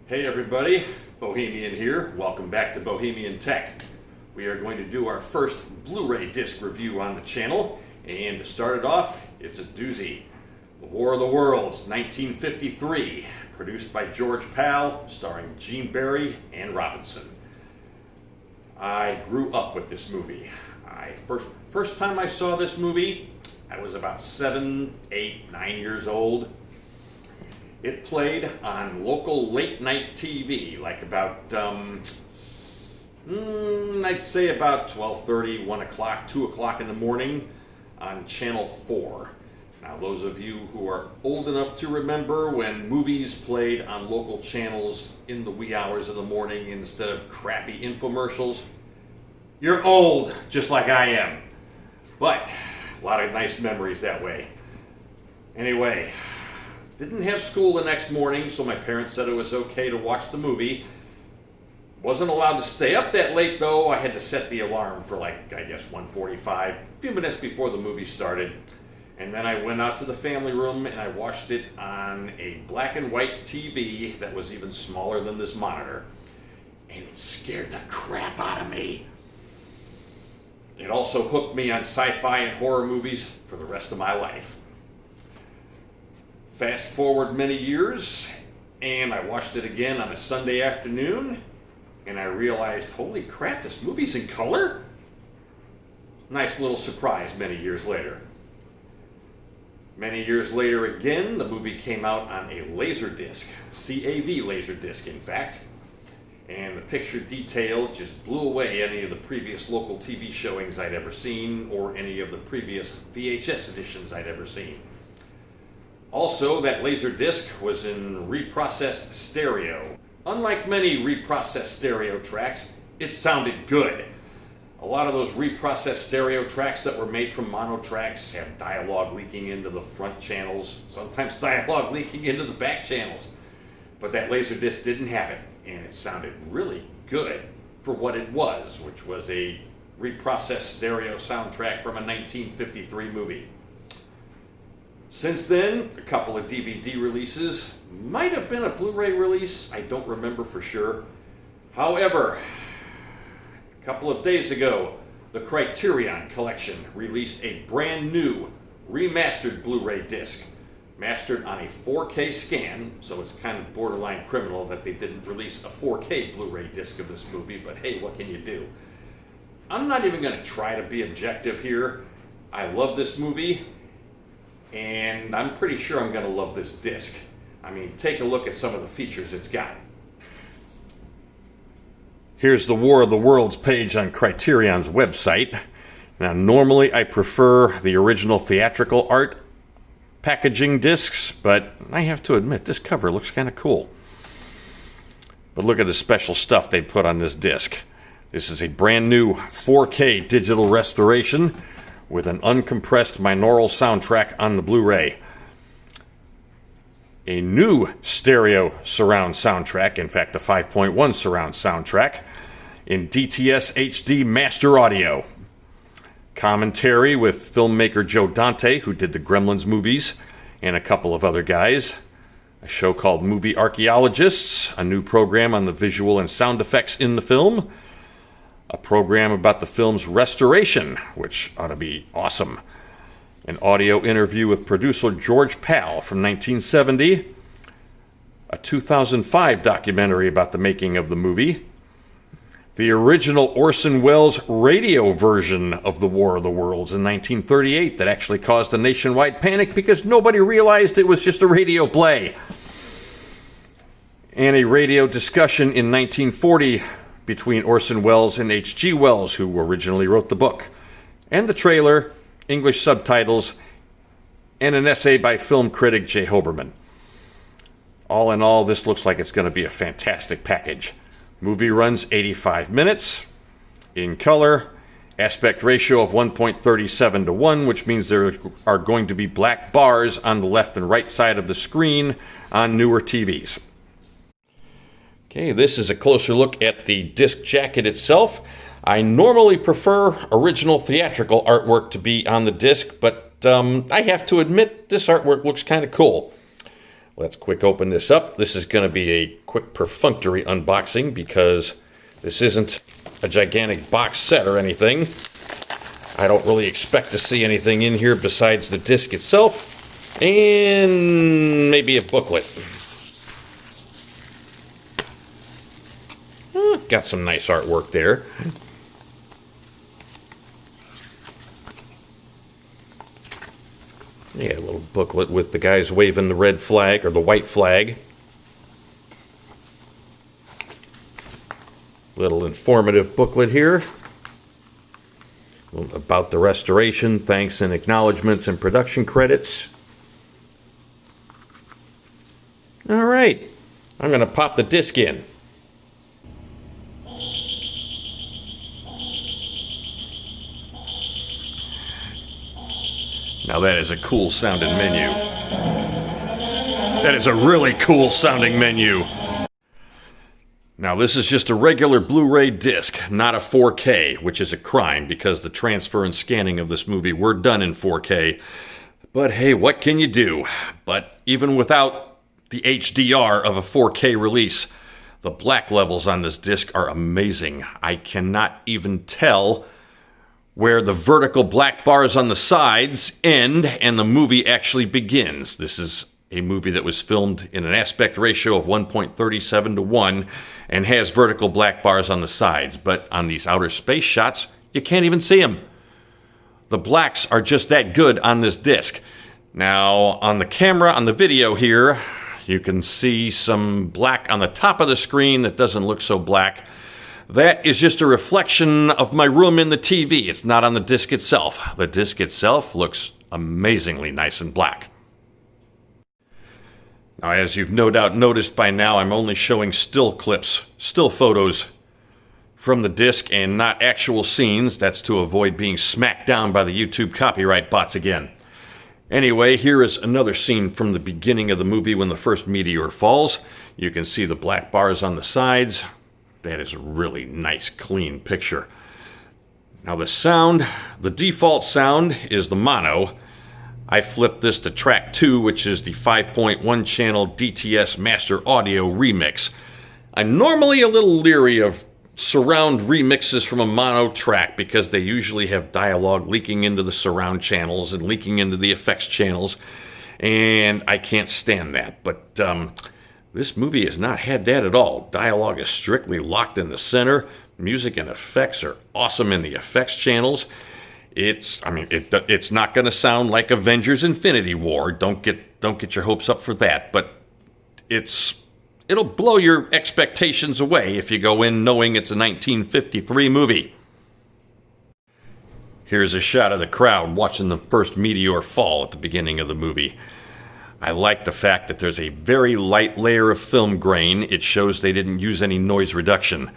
Hey everybody, Bohemian here. Welcome back to Bohemian Tech. We are going to do our first Blu-ray disc review on the channel, and to start it off, it's a doozy. The War of the Worlds, 1953, produced by George Pal, starring Gene Barry and Robinson. I grew up with this movie. First time I saw this movie, I was about 7, 8, 9 years old. It played on local late night TV, like about, I'd say about 12:30, 1 o'clock, 2 o'clock in the morning on Channel 4. Now, those of you who are old enough to remember when movies played on local channels in the wee hours of the morning instead of crappy infomercials, you're old, just like I am. But a lot of nice memories that way. Anyway, didn't have school the next morning, so my parents said it was okay to watch the movie. Wasn't allowed to stay up that late, though. I had to set the alarm for 1:45, a few minutes before the movie started. And then I went out to the family room and I watched it on a black and white TV that was even smaller than this monitor. And it scared the crap out of me. It also hooked me on sci-fi and horror movies for the rest of my life. Fast forward many years, and I watched it again on a Sunday afternoon, and I realized, holy crap, this movie's in color? Nice little surprise many years later. Many years later again, the movie came out on a Laserdisc, CAV Laserdisc in fact, and the picture detail just blew away any of the previous local TV showings I'd ever seen, or any of the previous VHS editions I'd ever seen. Also, that Laserdisc was in reprocessed stereo. Unlike many reprocessed stereo tracks, it sounded good. A lot of those reprocessed stereo tracks that were made from mono tracks have dialogue leaking into the front channels, sometimes dialogue leaking into the back channels. But that Laserdisc didn't have it, and it sounded really good for what it was, which was a reprocessed stereo soundtrack from a 1953 movie. Since then, a couple of DVD releases, might have been a Blu-ray release, I don't remember for sure. However, a couple of days ago, the Criterion Collection released a brand new remastered Blu-ray disc, mastered on a 4K scan, so it's kind of borderline criminal that they didn't release a 4K Blu-ray disc of this movie, but hey, what can you do? I'm not even going to try to be objective here. I love this movie, and I'm pretty sure I'm going to love this disc. I mean, take a look at some of the features it's got. Here's the War of the Worlds page on Criterion's website. Now, normally I prefer the original theatrical art packaging discs, but I have to admit, this cover looks kind of cool. But look at the special stuff they put on this disc. This is a brand new 4K digital restoration with an uncompressed binaural soundtrack on the Blu-ray. A new stereo surround soundtrack, in fact a 5.1 surround soundtrack, in DTS HD Master Audio. Commentary with filmmaker Joe Dante, who did the Gremlins movies, and a couple of other guys. A show called Movie Archaeologists, a new program on the visual and sound effects in the film. A program about the film's restoration, which ought to be awesome. An audio interview with producer George Pal from 1970. A 2005 documentary about the making of the movie. The original Orson Welles radio version of The War of the Worlds in 1938 that actually caused a nationwide panic because nobody realized it was just a radio play. And a radio discussion in 1940 between Orson Welles and H.G. Wells, who originally wrote the book. And the trailer, English subtitles, and an essay by film critic Jay Hoberman. All in all, this looks like it's going to be a fantastic package. Movie runs 85 minutes, in color, aspect ratio of 1.37 to 1, which means there are going to be black bars on the left and right side of the screen on newer TVs. Okay, this is a closer look at the disc jacket itself. I normally prefer original theatrical artwork to be on the disc, but I have to admit this artwork looks kind of cool. Let's quick open this up. This is going to be a quick perfunctory unboxing because this isn't a gigantic box set or anything. I don't really expect to see anything in here besides the disc itself and maybe a booklet. Got some nice artwork there. Yeah, a little booklet with the guys waving the red flag or the white flag. Little informative booklet here about the restoration, thanks and acknowledgments and production credits. All right, I'm going to pop the disc in. Now that is a cool sounding menu. That is a really cool sounding menu. Now this is just a regular Blu-ray disc, not a 4K, which is a crime because the transfer and scanning of this movie were done in 4K. But hey, what can you do? But even without the HDR of a 4K release, the black levels on this disc are amazing. I cannot even tell where the vertical black bars on the sides end and the movie actually begins. This is a movie that was filmed in an aspect ratio of 1.37 to 1 and has vertical black bars on the sides. But on these outer space shots, you can't even see them. The blacks are just that good on this disc. Now, on the camera, on the video here, you can see some black on the top of the screen that doesn't look so black. That is just a reflection of my room in the TV. It's not on the disc itself. The disc itself looks amazingly nice and black. Now, as you've no doubt noticed by now, I'm only showing still clips, still photos from the disc and not actual scenes. That's to avoid being smacked down by the YouTube copyright bots again. Anyway, here is another scene from the beginning of the movie when the first meteor falls. You can see the black bars on the sides. That is a really nice, clean picture. Now the sound, the default sound is the mono. I flipped this to track 2, which is the 5.1 channel DTS Master Audio Remix. I'm normally a little leery of surround remixes from a mono track because they usually have dialogue leaking into the surround channels and leaking into the effects channels, and I can't stand that. But this movie has not had that at all. Dialogue is strictly locked in the center. Music and effects are awesome in the effects channels. It's not going to sound like Avengers Infinity War. Don't get your hopes up for that. But it'll blow your expectations away if you go in knowing it's a 1953 movie. Here's a shot of the crowd watching the first meteor fall at the beginning of the movie. I like the fact that there's a very light layer of film grain. It shows they didn't use any noise reduction.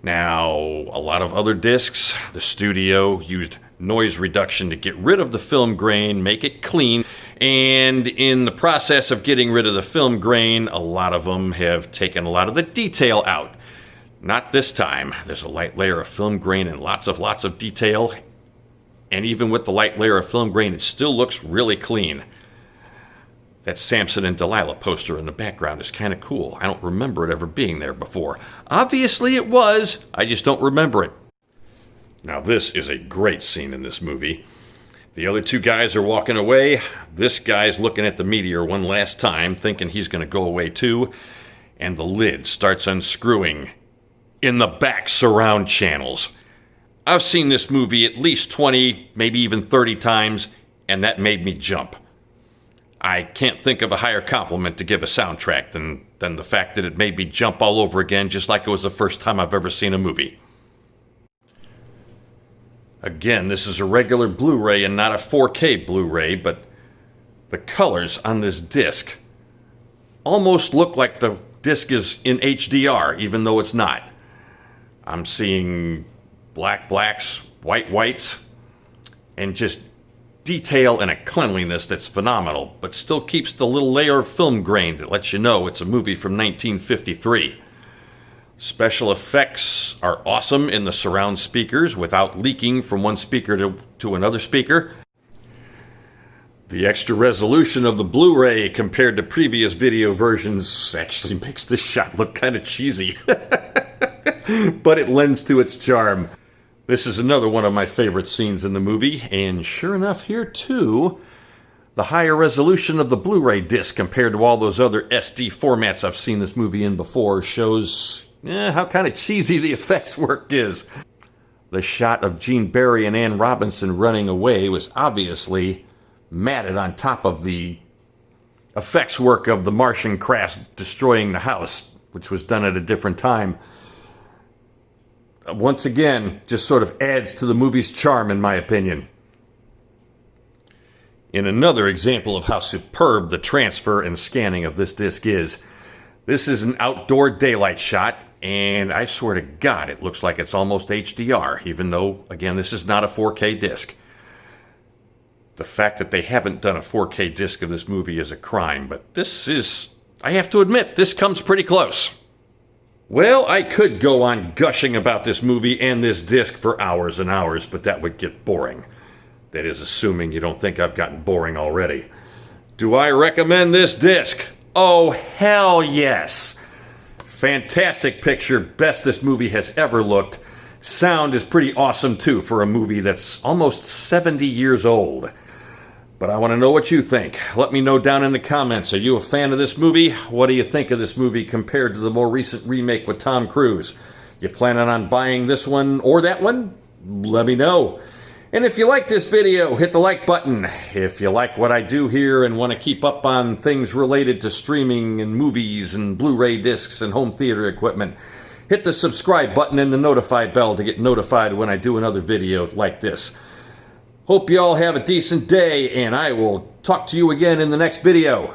Now, a lot of other discs, the studio used noise reduction to get rid of the film grain, make it clean, and in the process of getting rid of the film grain, a lot of them have taken a lot of the detail out. Not this time. There's a light layer of film grain and lots of detail, and even with the light layer of film grain, it still looks really clean. That Samson and Delilah poster in the background is kind of cool. I don't remember it ever being there before. Obviously it was, I just don't remember it. Now this is a great scene in this movie. The other two guys are walking away. This guy's looking at the meteor one last time, thinking he's going to go away too. And the lid starts unscrewing in the back surround channels. I've seen this movie at least 20, maybe even 30 times, and that made me jump. I can't think of a higher compliment to give a soundtrack than the fact that it made me jump all over again, just like it was the first time I've ever seen a movie. Again, this is a regular Blu-ray and not a 4K Blu-ray, but the colors on this disc almost look like the disc is in HDR, even though it's not. I'm seeing blacks, whites, and just detail and a cleanliness that's phenomenal, but still keeps the little layer of film grain that lets you know it's a movie from 1953. Special effects are awesome in the surround speakers without leaking from one speaker to another speaker. The extra resolution of the Blu-ray compared to previous video versions actually makes this shot look kind of cheesy. But it lends to its charm. This is another one of my favorite scenes in the movie, and sure enough here too, the higher resolution of the Blu-ray disc compared to all those other SD formats I've seen this movie in before shows how kind of cheesy the effects work is. The shot of Gene Barry and Ann Robinson running away was obviously matted on top of the effects work of the Martian craft destroying the house, which was done at a different time. Once again, just sort of adds to the movie's charm, in my opinion. In another example of how superb the transfer and scanning of this disc is, this is an outdoor daylight shot, and I swear to God, it looks like it's almost HDR, even though, again, this is not a 4K disc. The fact that they haven't done a 4K disc of this movie is a crime, but this is, I have to admit, this comes pretty close. Well, I could go on gushing about this movie and this disc for hours and hours, but that would get boring. That is assuming you don't think I've gotten boring already. Do I recommend this disc? Oh, hell yes! Fantastic picture, best this movie has ever looked. Sound is pretty awesome too for a movie that's almost 70 years old. But I want to know what you think. Let me know down in the comments. Are you a fan of this movie? What do you think of this movie compared to the more recent remake with Tom Cruise? You planning on buying this one or that one? Let me know. And if you like this video, hit the like button. If you like what I do here and want to keep up on things related to streaming and movies and Blu-ray discs and home theater equipment, hit the subscribe button and the notify bell to get notified when I do another video like this. Hope you all have a decent day, and I will talk to you again in the next video.